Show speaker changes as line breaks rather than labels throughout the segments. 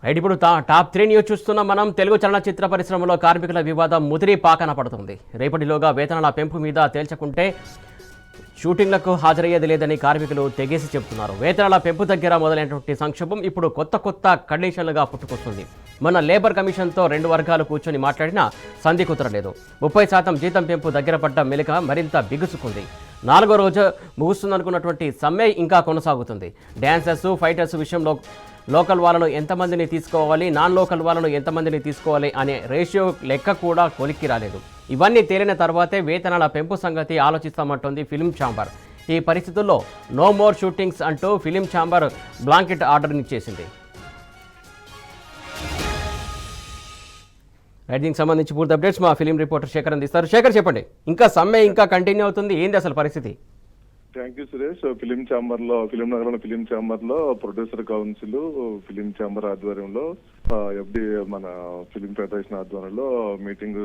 Right, ఇప్పుడు top 3 news చూస్తున్నాం మనం. తెలుగు చలనచిత్ర పరిశ్రమలో కార్మికుల వివాదం ముదిరి పాకన పడుతుంది. రేపటిలోగా వేతనాల పెంపు మీద తేల్చకుంటే షూటింగ్లకు హాజరయ్యేది లేదని కార్మికులు తెగేసి చెబుతున్నారు. వేతనాల పెంపు దగ్గర మొదలైనటువంటి సంక్షోభం ఇప్పుడు కొత్త కండిషన్లుగా పుట్టుకొస్తుంది. మొన్న లేబర్ కమిషన్తో 2 వర్గాలు కూర్చొని మాట్లాడినా సంధి కుదరలేదు. 30% జీతం పెంపు దగ్గర పడ్డ మెలిక మరింత బిగుసుకుంది. 4వ రోజు ముగుస్తుందనుకున్నటువంటి సమ్మె ఇంకా కొనసాగుతుంది. డ్యాన్సర్స్, ఫైటర్స్ విషయంలో లోకల్ వాళ్ళను ఎంతమందిని తీసుకోవాలి, నాన్ లోకల్ వాళ్ళను ఎంతమందిని తీసుకోవాలి అనే రేషియో లెక్క కూడా కొలిక్కి రాలేదు. ఇవన్నీ తేలిన తర్వాతే వేతనాల పెంపు సంగతి ఆలోచిస్తామంటోంది ఫిలిం ఛాంబర్. ఈ పరిస్థితుల్లో నో మోర్ షూటింగ్స్ అంటూ ఫిలిం ఛాంబర్ బ్లాంకెట్ ఆర్డర్ని చేసింది. దీనికి సంబంధించి పూర్తి అప్డేట్స్ మా ఫిలిం రిపోర్టర్ శేఖర్ అందిస్తారు. శేఖర్, చెప్పండి, ఇంకా సమ్మె ఇంకా కంటిన్యూ అవుతుంది, ఏంది అసలు పరిస్థితి?
Thank you Suresh. ఫిలిం నగరంలో ఫిలిం ఛాంబర్ లో ప్రొడ్యూసర్ కౌన్సిల్, ఫిలిం ఛాంబర్ ఆధ్వర్యంలో ఎఫ్డి మన ఫిలిం ఫెడరేషన్ ఆధ్వర్యంలో మీటింగ్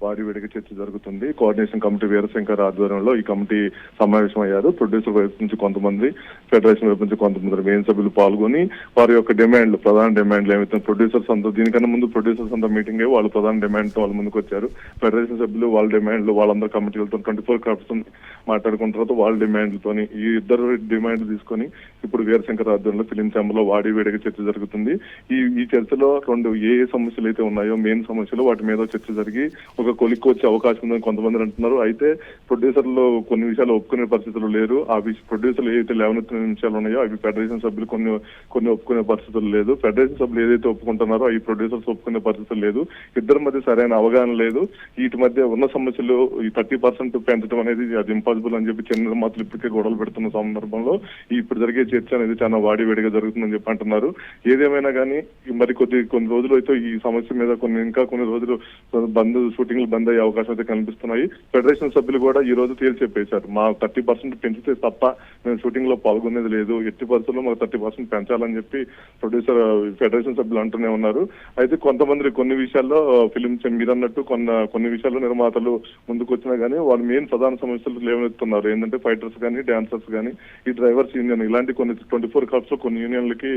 వాడివేడిగా చర్చ జరుగుతుంది. కోఆర్డినేషన్ కమిటీ వీరశంకర్ ఆధ్వర్యంలో ఈ కమిటీ సమావేశం అయ్యారు. ప్రొడ్యూసర్ వైపు నుంచి కొంతమంది, ఫెడరేషన్ వైపు నుంచి కొంతమంది మెయిన్ సభ్యులు పాల్గొని వారి యొక్క డిమాండ్లు, ప్రధాన డిమాండ్లు ఏమైతే ప్రొడ్యూసర్స్ అంతా, దీనికన్నా ముందు ప్రొడ్యూసర్స్ అంతా మీటింగ్ అయ్యి వాళ్ళు ప్రధాన డిమాండ్ వాళ్ళ ముందుకు వచ్చారు. ఫెడరేషన్ సభ్యులు వాళ్ళ డిమాండ్లు, వాళ్ళందరూ కమిటీలతో 24 క్రాఫ్ట్స్ మాట్లాడుకున్న తర్వాత వాళ్ళ డిమాండ్లతోని ఈ ఇద్దరు డిమాండ్ తీసుకొని ఇప్పుడు వీరశంకర్ ఆధ్వర్యంలో ఫిలిం ఛాంబర్ లో వాడివేడిగా చర్చ జరుగుతుంది. ఈ చర్చలో ఏ సమస్యలు అయితే ఉన్నాయో, మెయిన్ సమస్యలు, వాటి మీద చర్చ జరిగి ఒక కొలిక్కి వచ్చే అవకాశం ఉందని కొంతమంది అంటున్నారు. అయితే ప్రొడ్యూసర్లు కొన్ని విషయాలు ఒప్పుకునే పరిస్థితులు లేరు. ఆ ప్రొడ్యూసర్లు ఏదైతే లేవనెత్తిన విషయాలు ఉన్నాయో అవి ఫెడరేషన్ సభ్యులు కొన్ని ఒప్పుకునే పరిస్థితులు లేదు. ఫెడరేషన్ సభ్యులు ఏదైతే ఒప్పుకుంటున్నారో అవి ప్రొడ్యూసర్స్ ఒప్పుకునే పరిస్థితులు లేదు. ఇద్దరి మధ్య సరైన అవగాహన లేదు. వీటి మధ్య ఉన్న సమస్యలు ఈ 30% పెంచడం అనేది అది ఇంపాసిబుల్ అని చెప్పి చిన్న మాత్రం ఇప్పటికే గొడవలు పెడుతున్న సందర్భంలో ఇప్పుడు జరిగే చర్చ అనేది చాలా వాడివేడిగా జరుగుతుందని చెప్పి అంటున్నారు. ఏదేమైనా కానీ మరి కొన్ని రోజులు అయితే ఈ సమస్య మీద ఇంకా కొన్ని రోజులు షూటింగ్లు బంద్ అయ్యే అవకాశం అయితే కనిపిస్తున్నాయి. ఫెడరేషన్ సభ్యులు కూడా ఈ రోజు తేల్చి చెప్పేశారు, మా 30% పెంచితే తప్ప మేము షూటింగ్ లో పాల్గొనేది లేదు, ఎట్టి పరిస్థితుల్లో మాకు 30% పెంచాలని చెప్పి ఫెడరేషన్ సభ్యులు అంటూనే ఉన్నారు. అయితే కొన్ని విషయాల్లో ఫిలిం మీరన్నట్టు కొన్ని విషయాల్లో నిర్మాతలు ముందుకు వచ్చినా కానీ వాళ్ళు మెయిన్ ప్రధాన సమస్యలు లేవనెత్తున్నారు. ఏంటంటే ఫైటర్స్ కానీ, డాన్సర్స్ కానీ, ఈ డ్రైవర్స్ యూనియన్, ఇలాంటి కొన్ని 24 క్రాఫ్ట్స్ లో కొన్ని యూనియన్లకి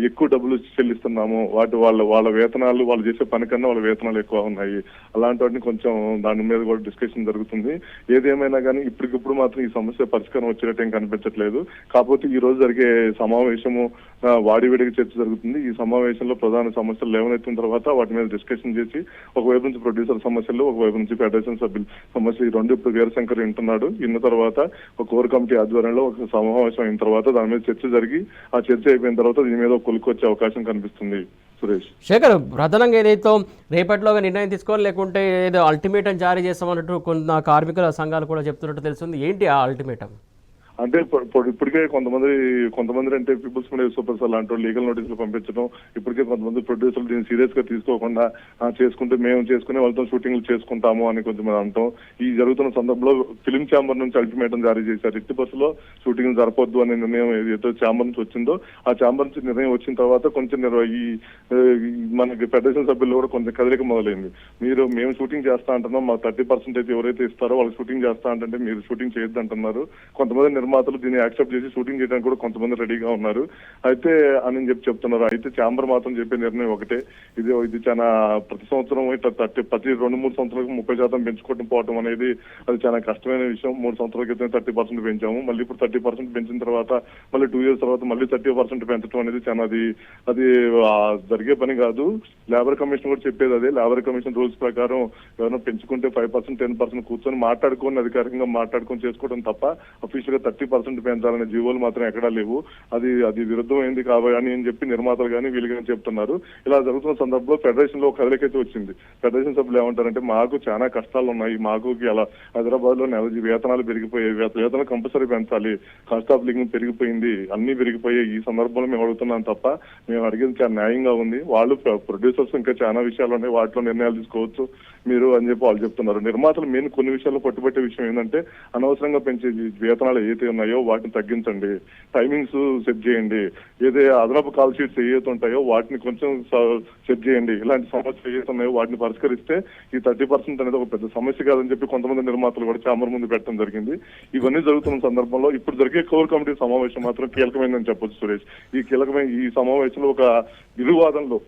ఎక్కువ డబ్బులు చెల్లిస్తున్నాము, వాళ్ళ వేతనాలు, వాళ్ళు చేసే పని కన్నా వాళ్ళ వేతనాలు ఎక్కువ ఉన్నాయి. అలాంటి వాటిని కొంచెం దాని మీద కూడా డిస్కషన్ జరుగుతుంది. ఏదేమైనా కానీ ఇప్పటికిప్పుడు మాత్రం ఈ సమస్య పరిష్కారం వచ్చేటట్టు ఏం కనిపించట్లేదు. కాకపోతే ఈ రోజు జరిగే సమావేశము వాడివేడిగా చర్చ జరుగుతుంది. ఈ సమావేశంలో ప్రధాన సమస్యలు లేవనెత్తిన తర్వాత వాటి మీద డిస్కషన్ చేసి ఒకవైపు నుంచి ప్రొడ్యూసర్ సమస్యలు, ఒకవైపు నుంచి ఫెడరేషన్ సభ్యుల సమస్యలు, ఈ రెండు ఇప్పుడు వీరశంకర్ వింటున్నాడు. ఇన్న తర్వాత ఒక కోర్ కమిటీ ఆధ్వర్యంలో ఒక సమావేశం అయిన తర్వాత దాని మీద చర్చ జరిగి ఆ చర్చ అయిపోయిన తర్వాత దీని మీద కొలుకొచ్చే అవకాశం కనిపిస్తుంది. సురేష్,
శేఖర్, ప్రధానంగా ఏదైతే రేపటిలోగా నిర్ణయం తీసుకోవాలి లేకుంటే ఏదో అల్టిమేటం జారీ చేస్తామన్నట్టు కొన్ని కార్మికుల సంఘాలు కూడా చెప్తున్నట్టు తెలుస్తుంది. ఏంటి ఆ అల్టిమేటం?
అంటే ఇప్పటికే కొంతమంది అంటే పీపుల్స్ మీడియా సూపర్స్ లాంటి లీగల్ నోటీసులు పంపించడం, ఇప్పటికే కొంతమంది ప్రొడ్యూసర్లు దీన్ని సీరియస్ గా తీసుకోకుండా చేసుకుంటే మేము చేసుకునే వాళ్ళతో షూటింగ్లు చేసుకుంటాము అని కొంతమంది అంటాం. ఈ జరుగుతున్న సందర్భంలో ఫిలిం ఛాంబర్ నుంచి అల్టిమేటం జారీ చేశారు. ఎట్టి బస్సులో షూటింగ్ జరపొద్దు అనే నిర్ణయం ఏదైతే ఛాంబర్ నుంచి వచ్చిందో ఆ ఛాంబర్ నుంచి నిర్ణయం వచ్చిన తర్వాత కొంచెం మనకి ఫెడరేషన్ సభ్యులు కూడా కొంచెం కదలిక మొదలైంది. మేము షూటింగ్ చేస్తా అంటున్నాం, మా 30% అయితే ఎవరైతే ఇస్తారో వాళ్ళు షూటింగ్ చేస్తా అంటే మీరు షూటింగ్ చేయొద్దు అంటున్నారు. కొంతమంది నిర్మాతలు దీన్ని యాక్సెప్ట్ చేసి షూటింగ్ చేయడానికి కూడా కొంతమంది రెడీగా ఉన్నారు. అయితే అని చెప్తున్నారు. అయితే ఛాంబర్ మాత్రం చెప్పే నిర్ణయం ఒకటే, ఇది చాలా ప్రతి సంవత్సరం ప్రతి 2-3 సంవత్సరాలకు 30% పెంచుకోవడం పోవడం అనేది అది చాలా కష్టమైన విషయం. 3 సంవత్సరాల క్రితం 30% పెంచాము, మళ్ళీ ఇప్పుడు 30% పెంచిన తర్వాత మళ్ళీ 2 years తర్వాత మళ్ళీ 30% పెంచడం అనేది చాలా అది జరిగే పని కాదు. లేబర్ కమిషన్ కూడా చెప్పేది అదే. లేబర్ కమిషన్ రూల్స్ ప్రకారం ఎవరైనా పెంచుకుంటే 5%, 10% కూర్చొని మాట్లాడుకొని అధికారికంగా మాట్లాడుకొని చేసుకోవడం తప్ప అఫీషియల్ గా 30% పెంచాలనే జీవోలు మాత్రం ఎక్కడా లేవు. అది విరుద్ధమైంది కాబట్టి అని చెప్పి నిర్మాతలు కానీ వీళ్ళు కానీ చెప్తున్నారు. ఇలా జరుగుతున్న సందర్భంలో ఫెడరేషన్ లో కదలికైతే వచ్చింది. ఫెడరేషన్ సభ్యులు ఏమంటారంటే మాకు చాలా కష్టాలు ఉన్నాయి, మాకు అలా హైదరాబాద్ లో వేతనాలు పెరిగిపోయాయి, వేతనాలు కంపల్సరీ పెంచాలి, కాస్ట్ ఆఫ్ లివింగ్ పెరిగిపోయింది, అన్ని పెరిగిపోయాయి. ఈ సందర్భంలో మేము అడుగుతున్నాం తప్ప మేము అడిగేది చాలా న్యాయంగా ఉంది. వాళ్ళు ప్రొడ్యూసర్స్ ఇంకా చాలా విషయాలు ఉన్నాయి, వాటిలో నిర్ణయాలు తీసుకోవచ్చు మీరు అని చెప్పి వాళ్ళు చెప్తున్నారు. నిర్మాతలు మెయిన్ కొన్ని విషయాల్లో పట్టుబట్టే విషయం ఏంటంటే అనవసరంగా పెంచే వేతనాలు ఏదైతే ఏవైతే ఉన్నాయో వాటిని తగ్గించండి, టైమింగ్స్ సెట్ చేయండి, అదనపు కాల్ షీట్స్ ఏవైతే ఉంటాయో వాటిని కొంచెం సెట్ చేయండి. ఇలాంటి సమస్యలు ఏవైతే ఉన్నాయో వాటిని పరిష్కరిస్తే ఈ 30% అనేది ఒక పెద్ద సమస్య కాదని చెప్పి కొంతమంది నిర్మాతలు కూడా ఛాంబర్ ముందు పెట్టడం జరిగింది. ఇవన్నీ జరుగుతున్న సందర్భంలో ఇప్పుడు జరిగే కోర్ కమిటీ సమావేశం మాత్రం కీలకమైందని చెప్పొచ్చు సురేష్. ఈ సమావేశంలో ఒక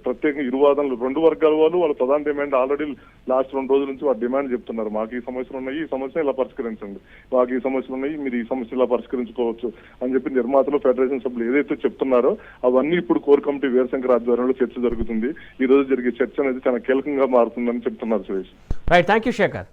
ప్రత్యేకంగా ఇరువాదనలు 2 వర్గాల వాళ్ళ ప్రధాన డిమాండ్ ఆల్రెడీ లాస్ట్ 2 రోజుల నుంచి వాటి డిమాండ్ చెప్తున్నారు. మాకు ఈ సమస్యలు ఉన్నాయి, ఈ సమస్య ఇలా పరిష్కరించండి, మాకు ఈ సమస్యలు ఉన్నాయి, మీరు ఈ సమస్య ఇలా పరిష్కరించుకోవచ్చు అని చెప్పి నిర్మాతలు, ఫెడరేషన్ సభ్యులు ఏదైతే చెప్తున్నారో అవన్నీ ఇప్పుడు కోర్ కమిటీ వీరశంకర్ ఆధ్వర్యంలో చర్చ జరుగుతుంది. ఈ రోజు జరిగే చర్చ అనేది చాలా కీలకంగా మారుతుందని చెప్తున్నారు Suresh.
Right, thank you Shekhar.